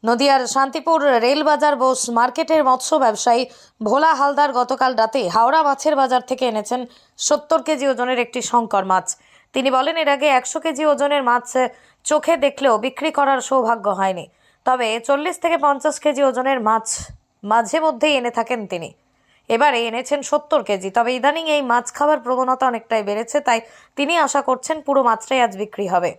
নদিয়ার শান্তিপুর রেলবাজার বোস মার্কেটের মৎস্য ব্যবসায়ী ভোলা হালদার গতকাল রাতে হাওড়া মাছের বাজার থেকে এনেছেন 70 কেজি ওজনের একটি শঙ্কর মাছ। তিনি বলেন, এর আগে 100 কেজি ওজনের মাছ চোখে দেখলেও বিক্রি করার সৌভাগ্য হয়নি, তবে 40 থেকে 50 কেজি ওজনের মাছ মাঝে মধ্যেই এনে থাকেন তিনি। এবারে এনেছেন 70 কেজি। তবে ইদানিং এই মাছ খাওয়ার প্রবণতা অনেকটাই বেড়েছে, তাই তিনি আশা করছেন পুরো মাছটাই আজ বিক্রি হবে।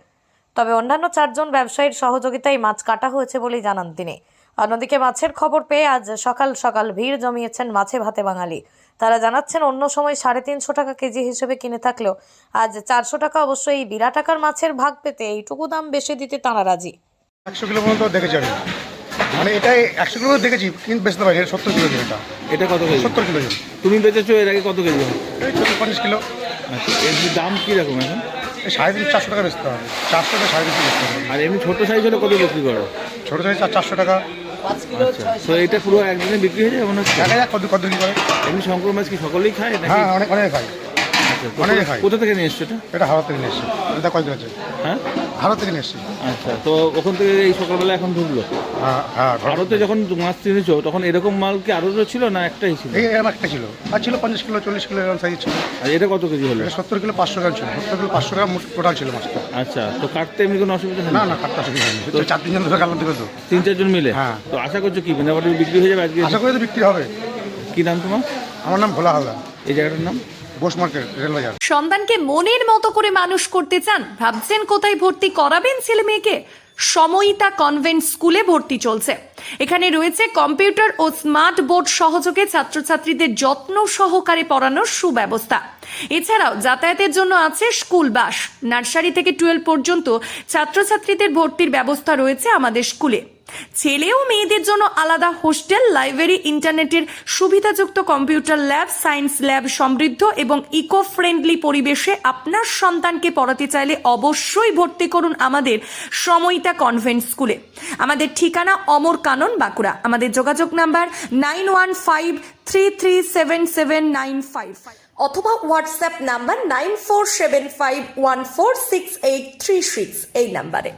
তবে অন্যান্য 4 জন ব্যবসায়ীর সহযোগিতায় মাছ কাটা হয়েছে বলেই জানান তিনি। অন্যদিকে মাছের খবর পেয়ে আজ সকাল সকাল ভিড় জমিয়েছেন মাছে ভাতে বাঙালি। তারা জানাচ্ছেন, অন্য সময় 350 টাকা কেজি হিসেবে কিনে থাকলেও আজ 400 টাকা। অবশ্যই এই বিরা টাকার মাছের ভাগ পেতে এইটুকু দাম বেশি দিতে তাঁরা রাজি। 100 কিলো পর্যন্ত দেখেছি আমি, মানে এটাই 100 কিলো দেখেছি, কিন্তু বেচতে পারি 70 কিলো এটা। এটা কত কেজি? 70 কিলো। তুমি বেচেছো এর আগে কত কেজি? এই 40-50 কিলো। আচ্ছা, এর দাম কীরকম এখন? এই 350-400 টাকা বেচতে হবে, 400 থেকে 350 বেচতে হবে। আর এমনি ছোটো সাইজ হলে কত বিক্রি করো? ছোটো সাইজ 400 টাকা। আচ্ছা, তো এটা পুরো একদিনে বিক্রি হয়ে যায় মনে হচ্ছে? দেখা যাক কত কত কি করে। এমনি শঙ্কর মাছ কি সকলেই খায় নাকি? হ্যাঁ, অনেক খাই। আচ্ছা, অনেকে খায়। কোথা থেকে নিয়ে এসছো এটা? এটা হাওড়া থেকে নিয়ে এসেছি। এটা কয়দিন আছে? হ্যাঁ, হাওড়া থেকে নিয়ে এসেছি। আচ্ছা, তো ওখান থেকে এই সকালবেলা এখন ঢুকলো? হ্যাঁ। ভারতে যখন মাছ কিনেছো তখন এরকম মাল কি আরও ছিল না একটাই ছিল? এই এরকম একটা ছিল, আর ছিল 50 কিলো 40 কিলো এরকম সাইজ ছিল। আর এটা কত কেজি হলো? এটা 70 কিলো 500 গ্রাম ছিল। 70 কিলো 500 গ্রাম টোটাল ছিল মাছটা। আচ্ছা, তো কাটতে এমনি কোনো অসুবিধা হয় না, কাটতে অসুবিধা হয়নি। 4-3 জন ধরে কাটলাম দিকে তো। 3-4 জন মিলে? হ্যাঁ। তো আশা করছো কি মোটামুটি বিক্রি হয়ে যাবে আজকে? আশা করি তো বিক্রি হবে। কি নাম তোমার? আমার নাম ভোলা হালদার। এই জায়গাটার নাম? বোস মার্কেট, রেলবাজার। সন্তানকে মনের মতো করে মানুষ করতে চান? ভাবছেন কোথায় ভর্তি করাবেন ছেলে মেয়েকে? সময়িতা কনভেন্ট স্কুলে ভর্তি চলছে। এখানে রয়েছে কম্পিউটার ও স্মার্ট বোর্ড সহযোগে ছাত্রছাত্রীদের যত্ন সহকারে পড়ানোর সুব্যবস্থা। এছাড়াও যাতায়াতের জন্য আছে স্কুল বাস। নার্সারি থেকে 12 পর্যন্ত ছাত্রছাত্রীদের ভর্তির ব্যবস্থা রয়েছে আমাদের স্কুলে। ছেলে ও মেয়েদের জন্য আলাদা হোস্টেল, লাইব্রেরি, ইন্টারনেটের সুবিধাযুক্ত কম্পিউটার ল্যাব, সায়েন্স ল্যাব সমৃদ্ধ এবং ইকো ফ্রেন্ডলি পরিবেশে আপনার সন্তানকে পড়াতে চাইলে অবশ্যই ভর্তি করুন আমাদের সময়িতা কনভেন্ট স্কুলে। আমাদের ঠিকানা অমর কানন, বাঁকুড়া। আমাদের যোগাযোগ নাম্বার 9153377955 অথবা হোয়াটসঅ্যাপ নাম্বার 9475146836 এই নাম্বারে।